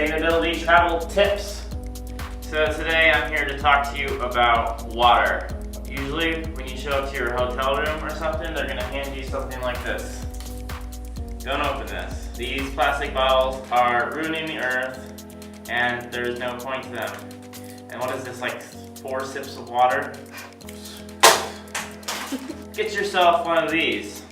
sustainability travel tips. So today I'm here to talk to you about water. Usually when you show up to your hotel room or something, they're gonna hand you something like this. Don't open this. These plastic bottles are ruining the earth and there's no point to them. And what is this, like 4 sips of water? Get yourself one of these.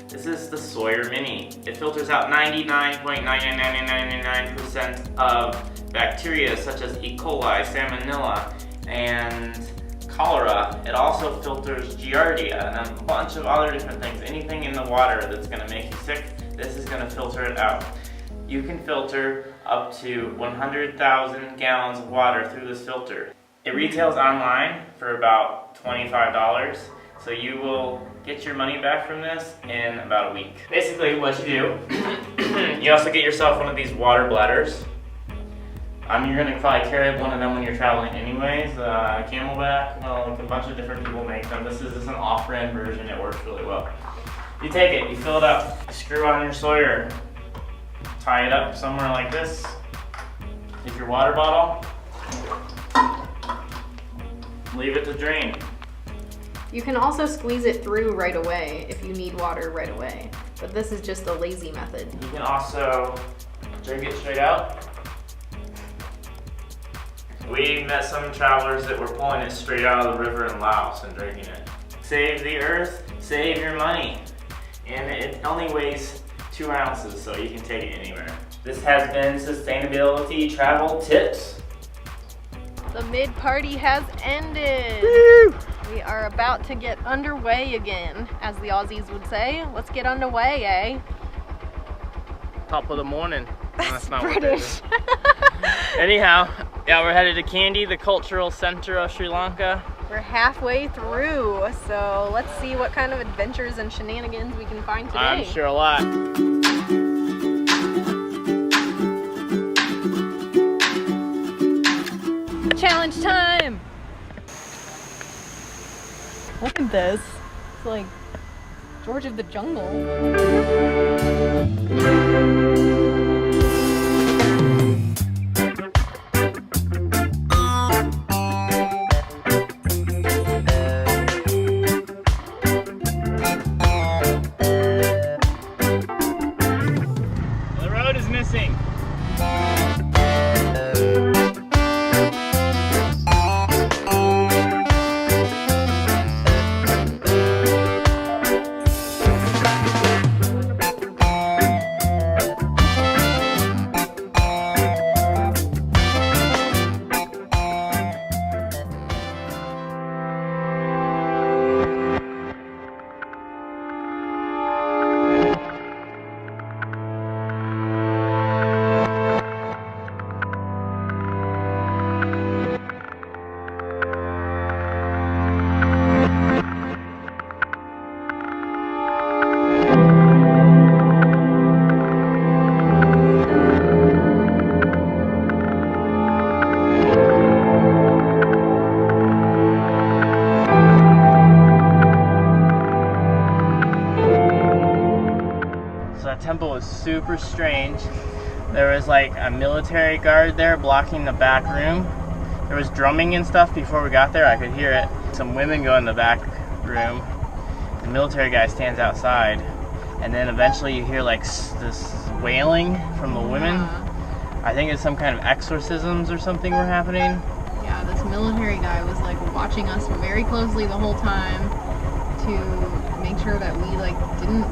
This is the Sawyer Mini. It filters out 99.9999% of bacteria such as E. coli, salmonella, and cholera. It also filters Giardia and a bunch of other different things. Anything in the water that's going to make you sick, this is going to filter it out. You can filter up to 100,000 gallons of water through this filter. It retails online for about $25. So you will get your money back from this in about a week. Basically what you do, you also get yourself one of these water bladders. You're gonna probably carry one of them when you're traveling anyways. Camelback, well, like a bunch of different people make them. This is an off-brand version, it works really well. You take it, you fill it up, you screw on your Sawyer, tie it up somewhere like this. Take your water bottle, leave it to drain. You can also squeeze it through right away if you need water right away, but this is just a lazy method. You can also drink it straight out. We met some travelers that were pulling it straight out of the river in Laos and drinking it. Save the earth, save your money. And it only weighs 2 ounces, so you can take it anywhere. This has been Sustainability Travel Tips. The mid-party has ended. Woo! We are about to get underway again, as the Aussies would say. Let's get underway, eh? Top of the morning. That's not British. What Anyhow, yeah, we're headed to Kandy, the cultural center of Sri Lanka. We're halfway through, so let's see what kind of adventures and shenanigans we can find today. I'm sure a lot. Challenge time! Look at this. It's like George of the Jungle. The road is missing. That temple was super strange. There was like a military guard there blocking the back room. There was drumming and stuff before we got there. I could hear it. Some women go in the back room. The military guy stands outside. And then eventually you hear like this wailing from the women. I think it's some kind of exorcisms or something were happening. Yeah, this military guy was like watching us very closely the whole time to make sure that we like didn't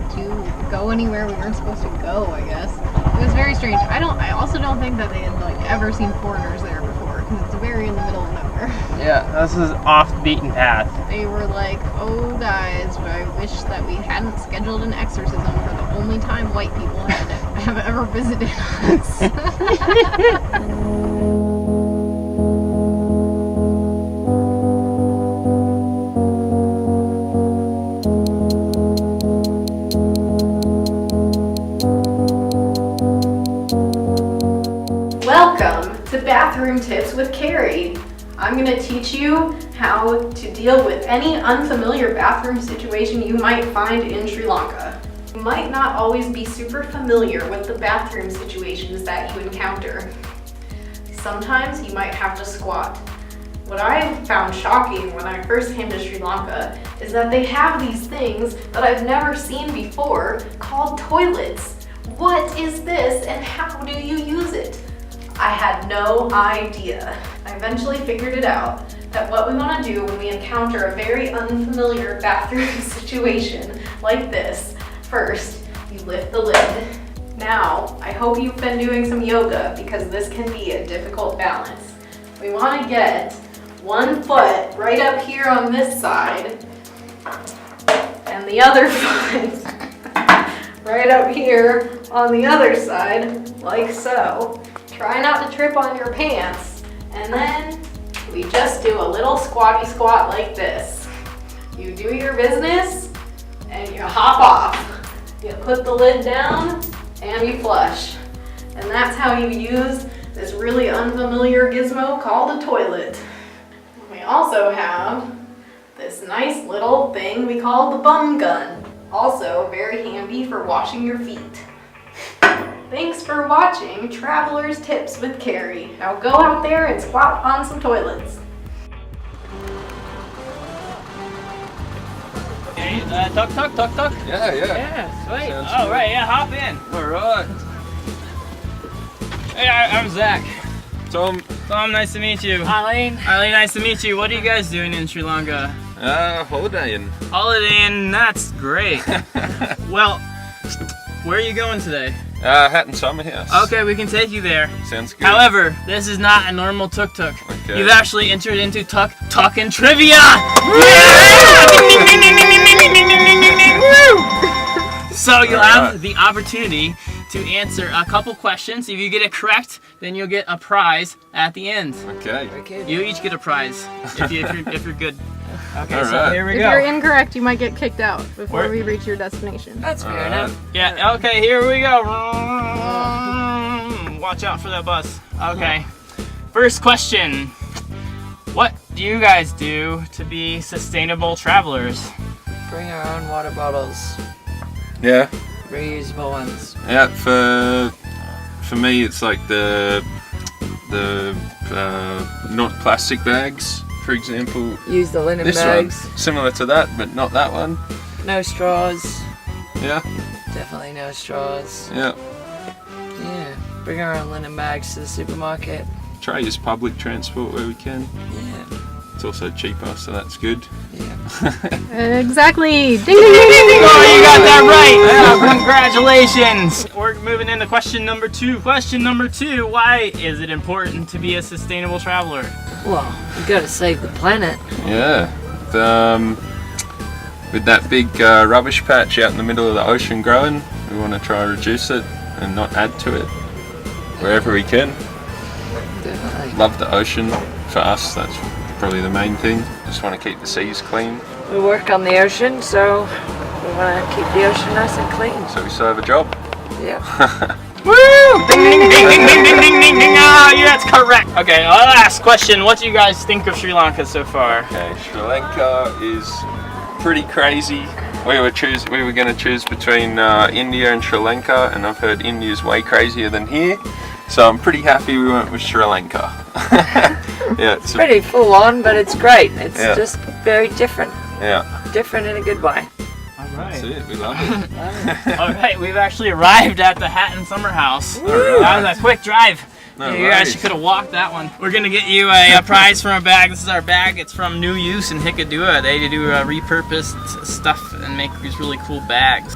go anywhere we weren't supposed to go, I guess. It was very strange. I also don't think that they had like ever seen foreigners there before, because it's very in the middle of nowhere. Yeah, this is off the beaten path. They were like, oh guys, I wish that we hadn't scheduled an exorcism for the only time white people have ever visited us. Welcome to Bathroom Tips with Carrie. I'm going to teach you how to deal with any unfamiliar bathroom situation you might find in Sri Lanka. You might not always be super familiar with the bathroom situations that you encounter. Sometimes you might have to squat. What I found shocking when I first came to Sri Lanka is that they have these things that I've never seen before called toilets. What is this and how do you use it? I had no idea. I eventually figured it out, that what we want to do when we encounter a very unfamiliar bathroom situation like this, first, you lift the lid. Now, I hope you've been doing some yoga because this can be a difficult balance. We want to get one foot right up here on this side and the other foot right up here on the other side, like so. Try not to trip on your pants, and then we just do a little squatty squat like this. You do your business and you hop off. You put the lid down and you flush. And that's how you use this really unfamiliar gizmo called a toilet. We also have this nice little thing we call the bum gun. Also very handy for washing your feet. Thanks for watching Traveler's Tips with Carrie. Now go out there and squat on some toilets. Hey, tuk tuk. Yeah. Yeah, sweet. Sounds All good. right, yeah, hop in. All right. Hey, I'm Zach. Tom, Nice to meet you. Eileen. Nice to meet you. What are you guys doing in Sri Lanka? holidaying. Holidaying, that's great. Well, where are you going today? Hatton Summer House. Okay, we can take you there. Sounds good. However, this is not a normal tuk tuk. Okay. You've actually entered into Tuk Tuk Trivia! So you'll have the opportunity to answer a couple questions. If you get it correct, then you'll get a prize at the end. Okay. You each get a prize if you're good. Okay, All so right. here we If go. you're incorrect, you might get kicked out before Where- we reach your destination. That's fair Alright. enough. Yeah, okay, here we go. Watch out for that bus. Okay. First question. What do you guys do to be sustainable travelers? Bring our own water bottles, Yeah. reusable ones. Yeah. For me, it's like the not plastic bags. For example, Use the linen this bags. one, similar to that, but not that one. No straws. Yeah. Definitely no straws. Yeah. Yeah. Bring our own linen bags to the supermarket. Try use public transport where we can. Yeah. It's also cheaper, so that's good. Yeah. Exactly. Ding, ding, ding, ding, ding. Oh, you got that right! Yeah, congratulations! We're moving into question number 2. Question number 2, why is it important to be a sustainable traveler? Well, you gotta save the planet. Yeah. With that big rubbish patch out in the middle of the ocean growing, we want to try and reduce it and not add to it wherever we can. Definitely. Love the ocean. For us, that's probably the main thing. Just want to keep the seas clean, We work on the ocean, so we wanna keep the ocean nice and clean. so we still have a job. Yeah. Woo! Ding ding ding ding ding ding ding ding ding! Ah, yeah, that's correct. Okay, last question. What do you guys think of Sri Lanka so far? Okay, Sri Lanka is pretty crazy. We were going to choose between India and Sri Lanka, and I've heard India's way crazier than here. So I'm pretty happy we went with Sri Lanka. Yeah, it's Pretty full on, but it's great. It's Yeah. just very different. yeah, Different in a good way. that's it. We love it. All right, we've actually arrived at the Hatton Summer House. Alright. That was a quick drive. No You guys worries. could have walked that one. We're gonna get you a prize from our bag. This is our bag. It's from New Use in Hikkaduwa. They do repurposed stuff and make these really cool bags.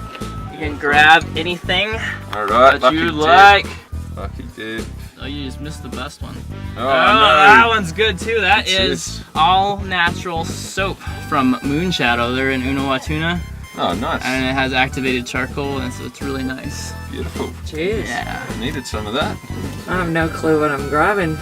You can grab anything All right, that lucky you dip. like. Lucky dip. Oh, you just missed the best one. Oh, that no. one's good too. That What's is this? all natural soap from Moonshadow. They're in Unawatuna, Oh, nice. and it has activated charcoal, and so it's really nice. Beautiful. Cheers. Yeah. Needed some of that. I have no clue what I'm grabbing.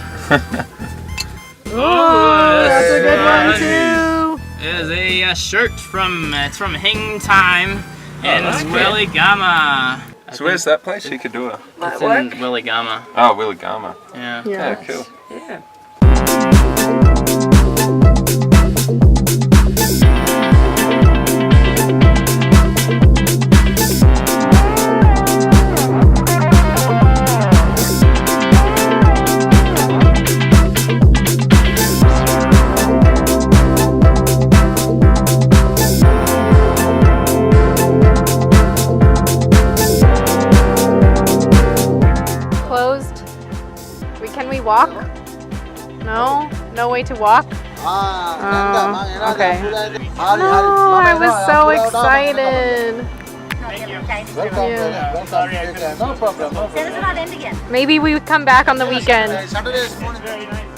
Oh, That's a good one too. It is a shirt from Hang Time in that's good. Willigama. So where's that place? Hikkaduwa. Might It's work. in Willigama. Oh, Willigama. Yeah. Yeah, cool. Yeah. walk? No? No way to walk? Okay. Oh, I was so excited. No problem. Maybe we would come back on the weekend. Saturday morning.